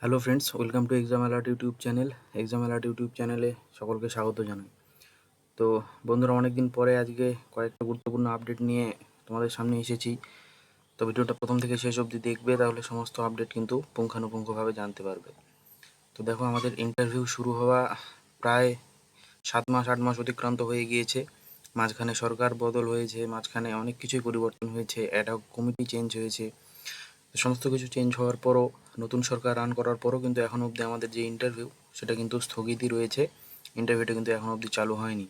Hello friends, welcome to exam alert YouTube channel. Exam alert YouTube চ্যানেলে সকলকে স্বাগত জানাই। তো বন্ধুরা, অনেক দিন পরে আজকে কয়েকটা গুরুত্বপূর্ণ আপডেট নিয়ে তোমাদের সামনে এসেছি। তো ভিডিওটা প্রথম থেকে শেষ অবধি দেখবে, তাহলে সমস্ত আপডেট কিন্তু পুঙ্খানুপুঙ্খভাবে জানতে পারবে। তো দেখো, আমাদের ইন্টারভিউ শুরু হওয়া প্রায় 7 মাস 8 মাস অতিক্রান্ত হয়ে গিয়েছে। মাঝখানে সরকার বদল হয়েছে, মাঝখানে অনেক কিছুই পরিবর্তন হয়েছে, অ্যাডহক কমিটি চেঞ্জ হয়েছে। সমস্ত কিছু চেঞ্জ হওয়ার পরও, নতুন সরকার রান করার পরও কিন্তু এখন অবধি আমাদের যে ইন্টারভিউ, সেটা কিন্তু স্থগিতই রয়েছে। ইন্টারভিউটা কিন্তু এখন অবধি চালু হয়নি।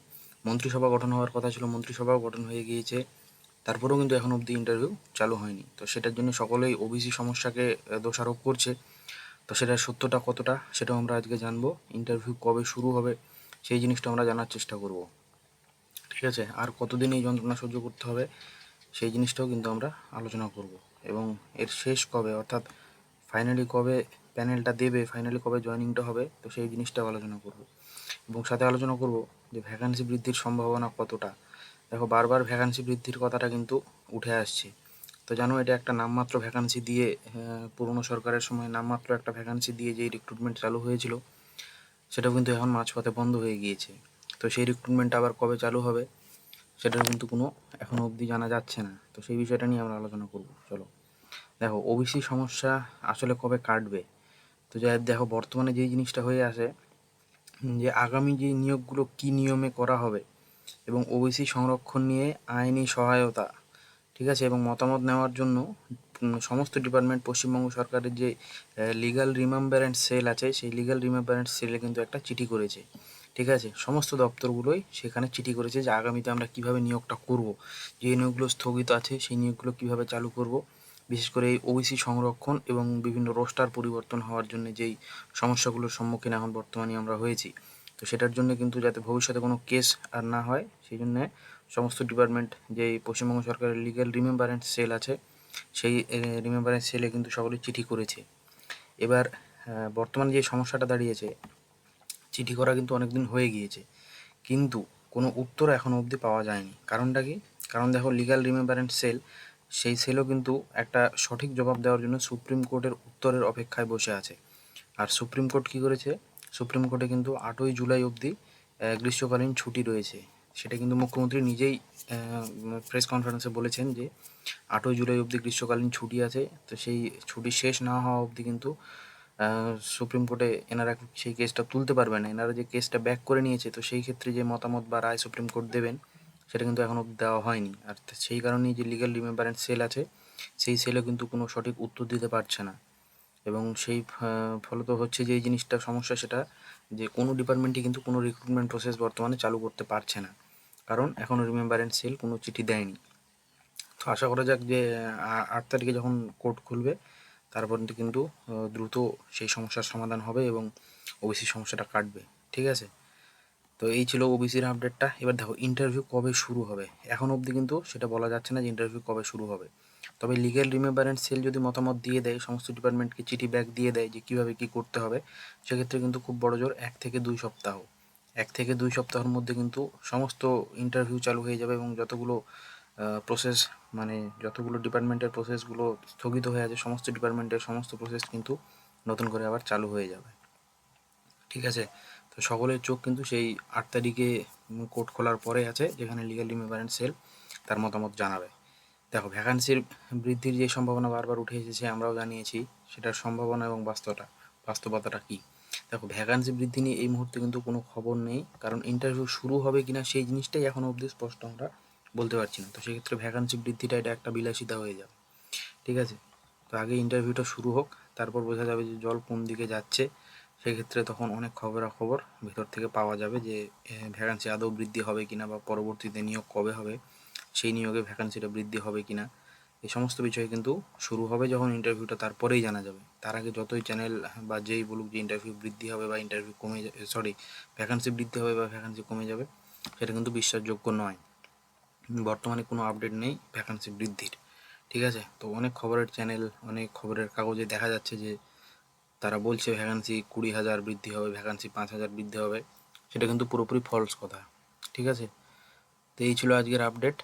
মন্ত্রিসভা গঠন হওয়ার কথা ছিল, মন্ত্রিসভাও গঠন হয়ে গিয়েছে, তারপরেও কিন্তু এখন অবধি ইন্টারভিউ চালু হয়নি। তো সেটার জন্য সকলেই ওবিসি সমস্যাকে দোষারোপ করছে। তো সেটার সত্যটা কতটা, সেটাও আমরা আজকে জানবো। ইন্টারভিউ কবে শুরু হবে সেই জিনিসটা আমরা জানার চেষ্টা করব। ঠিক আছে, আর কতদিন এই যন্ত্রণা সহ্য করতে হবে সেই জিনিসটাও কিন্তু আমরা আলোচনা করব। এবং এর শেষ কবে, অর্থাৎ ফাইনালি কবে প্যানেলটা দেবে, ফাইনালি কবে জয়েনিংটা হবে, তো সেই জিনিসটাও আলোচনা করব। এবং সাথে আলোচনা করব যে ভ্যাকান্সি বৃদ্ধির সম্ভাবনা কতটা। দেখো, বারবার ভ্যাকান্সি বৃদ্ধির কথাটা কিন্তু উঠে আসছে। তো জানো, এটা একটা নামমাত্র ভ্যাকান্সি দিয়ে, পুরনো সরকারের সময় নামমাত্র একটা ভ্যাকান্সি দিয়ে যেই রিক্রুটমেন্ট চালু হয়েছিল, সেটাও কিন্তু এখন মাঝপথে বন্ধ হয়ে গিয়েছে। তো সেই রিক্রুটমেন্টটা আবার কবে চালু হবে সেটার কিন্তু কোনো এখনও অবধি জানা যাচ্ছে না। তো সেই বিষয়টা নিয়ে আমরা আলোচনা করব। চলো, দেখো, ওবিসি সমস্যা আসলে কবে কাটবে। তো যাই দেখো, বর্তমানে যেই জিনিসটা হয়ে আসে, যে আগামী যে নিয়োগগুলো কী নিয়মে করা হবে এবং ওবিসি সংরক্ষণ নিয়ে আইনি সহায়তা, ঠিক আছে, এবং মতামত নেওয়ার জন্য সমস্ত ডিপার্টমেন্ট, পশ্চিমবঙ্গ সরকারের যে লিগ্যাল রিমেম্বারেন্স সেল আছে, সেই লিগ্যাল রিমেম্বারেন্স সেলে কিন্তু একটা চিঠি করেছে। ঠিক আছে, সমস্ত দপ্তরগুলোই সেখানে চিঠি করেছে যে আগামীতে আমরা কিভাবে নিয়োগটা করব, যে নিয়োগগুলো স্থগিত আছে সেই নিয়োগগুলো কিভাবে চালু করব। বিশেষ করে এই ওবিসি সংরক্ষণ এবং বিভিন্ন রোস্টার পরিবর্তন হওয়ার জন্য যেই সমস্যাগুলোর সম্মুখীন এখন বর্তমানে আমরা হয়েছি, তো সেটার জন্য কিন্তু যাতে ভবিষ্যতে কোনো কেস আর না হয়, সেই জন্যে সমস্ত ডিপার্টমেন্ট, যেই পশ্চিমবঙ্গ সরকারের লিগ্যাল রিমেম্বারেন্স সেল আছে, সেই রিমেম্বারেন্স সেলে কিন্তু সকলেই চিঠি করেছে। এবার বর্তমানে যে সমস্যাটা দাঁড়িয়েছে, চিঠি করা কিন্তু অনেক দিন হয়ে গিয়েছে, কিন্তু কোনো উত্তর এখনও অবধি পাওয়া যায়নি। কারণটা কি? কারণ দেখো, লিগ্যাল রিমেম্বারেন্স সেল, সেই সেলও কিন্তু একটা সঠিক জবাব দেওয়ার জন্য সুপ্রিম কোর্টের উত্তরের অপেক্ষায় বসে আছে। আর সুপ্রিম কোর্ট কী করেছে, সুপ্রিম কোর্টে কিন্তু 8ই জুলাই অবধি গ্রীষ্মকালীন ছুটি রয়েছে। সেটা কিন্তু মুখ্যমন্ত্রী নিজেই প্রেস কনফারেন্সে বলেছেন যে 8ই জুলাই অবধি গ্রীষ্মকালীন ছুটি আছে। তো সেই ছুটি শেষ না হওয়া অবধি কিন্তু সুপ্রিম কোর্টে এনারা সেই কেসটা তুলতে পারবে না। এনারা যে কেসটা ব্যাক করে নিয়েছে, তো সেই ক্ষেত্রে যে মতামত বা রায় সুপ্রিম কোর্ট দেবেন, সেটা কিন্তু এখনও দেওয়া হয়নি। আর সেই কারণেই যে লিগ্যাল রিমেম্বারেন্স সেল আছে, সেই সেলও কিন্তু কোনো সঠিক উত্তর দিতে পারছে না। এবং সেই ফলত হচ্ছে যে এই জিনিসটা সমস্যা, সেটা যে কোনো ডিপার্টমেন্টই কিন্তু কোনো রিক্রুটমেন্ট প্রসেস বর্তমানে চালু করতে পারছে না, কারণ এখনও রিমেম্বারেন্স সেল কোনো চিঠি দেয়নি। তো আশা করা যাক যে 8 তারিখে যখন কোর্ট খুলবে, তারপর কিন্তু দ্রুত সেই সমস্যার সমাধান হবে এবং ওবিসি সমস্যাটা কাটবে। ঠিক আছে, তো এই ছিল ওবিসির আপডেটটা। এবার দেখো, ইন্টারভিউ কবে শুরু হবে, এখন অবধি কিন্তু সেটা বলা যাচ্ছে না যে ইন্টারভিউ কবে শুরু হবে। তবে লিগ্যাল রিমেম্বারেন্স সেল যদি মতামত দিয়ে দেয়, সমস্ত ডিপার্টমেন্টকে চিঠি ব্যাক দিয়ে দেয় যে কীভাবে কী করতে হবে, সেক্ষেত্রে কিন্তু খুব বড় জোর 1 থেকে 2 সপ্তাহ, 1 থেকে 2 সপ্তাহের মধ্যে কিন্তু সমস্ত ইন্টারভিউ চালু হয়ে যাবে এবং যতগুলো প্রসেস, মানে যতগুলো ডিপার্টমেন্টের প্রসেসগুলো স্থগিত হয়ে আছে, সমস্ত ডিপার্টমেন্টের সমস্ত প্রসেস কিন্তু নতুন করে আবার চালু হয়ে যাবে। ঠিক আছে, তো সকলের চোখ কিন্তু সেই 8 তারিখে কোর্ট খোলার পরে আছে, যেখানে লিগ্যাল রিমেম্বারেন্স সেল তার মতামত জানাবে। দেখো, ভ্যাকান্সির বৃদ্ধির যে সম্ভাবনা বারবার উঠে এসেছে, আমরাও জানিয়েছি সেটার সম্ভাবনা এবং বাস্তবতাটা কী। দেখো, ভ্যাকান্সি বৃদ্ধি নিয়ে এই মুহূর্তে কিন্তু কোনো খবর নেই, কারণ ইন্টারভিউ শুরু হবে কিনা সেই জিনিসটাই এখনও অবধি স্পষ্ট আমরা বলতে পারছি না। তো সেক্ষেত্রে ভ্যাকান্সি বৃদ্ধিটা এটা একটা বিলাসিতা হয়ে যাবে। ঠিক আছে, তো আগে ইন্টারভিউটা শুরু হোক, তারপর বোঝা যাবে যে জল কোন দিকে যাচ্ছে। সেক্ষেত্রে তখন অনেক খবরাখবর ভেতর থেকে পাওয়া যাবে যে ভ্যাকান্সি আদৌ বৃদ্ধি হবে কিনা, বা পরবর্তীতে নিয়োগ কবে হবে, সেই নিয়োগে ভ্যাকান্সিটা বৃদ্ধি হবে কিনা, এই সমস্ত বিষয় কিন্তু শুরু হবে যখন ইন্টারভিউটা, তারপরেই জানা যাবে। তার আগে যতই চ্যানেল বা যেই বলুক যে ইন্টারভিউ বৃদ্ধি হবে বা ইন্টারভিউ কমে যাবে, সরি, ভ্যাকান্সি বৃদ্ধি হবে বা ভ্যাকান্সি কমে যাবে, সেটা কিন্তু বিশ্বাসযোগ্য নয়। বর্তমানে কোনো আপডেট নেই ভ্যাকান্সি বৃদ্ধির। ঠিক আছে, তো অনেক খবরের চ্যানেল, অনেক খবরের কাগজে দেখা যাচ্ছে যে তারা বলছে ভ্যাকান্সি 20,000 বৃদ্ধি হবে, ভ্যাকান্সি 5,000 বৃদ্ধি হবে। সেটা কিন্তু পুরোপুরি ফলস কথা। ঠিক আছে, তো এই ছিল আজকের আপডেট।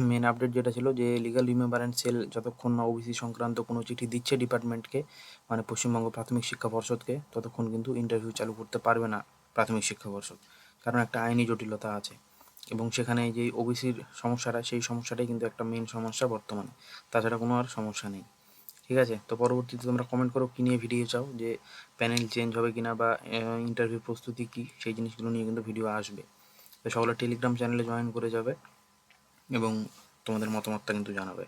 মেন আপডেট যেটা ছিল যে লিগাল রিমেম্বারেন্স সেল যতক্ষণ না ওবিসি সংক্রান্ত কোনো চিঠি দিচ্ছে ডিপার্টমেন্টকে, মানে পশ্চিমবঙ্গ প্রাথমিক শিক্ষা পর্ষদকে, ততক্ষণ কিন্তু ইন্টারভিউ চালু করতে পারবে না প্রাথমিক শিক্ষা পর্ষদ, কারণ একটা আইনি জটিলতা আছে। এবং সেখানে যে ওবিসির সমস্যাটা, সেই সমস্যাটাই কিন্তু একটা মেন সমস্যা বর্তমানে, তাছাড়া কোনো আর সমস্যা নেই। ঠিক আছে, তো পরবর্তীতে তোমরা কমেন্ট করো কী নিয়ে ভিডিও চাও, যে প্যানেল চেঞ্জ হবে কিনা বা ইন্টারভিউ প্রস্তুতি কী, সেই জিনিসগুলো নিয়ে কিন্তু ভিডিও আসবে। তো সকলে টেলিগ্রাম চ্যানেলে জয়েন করে যাবে এবং তোমাদের মতামতটা কিন্তু জানাবে।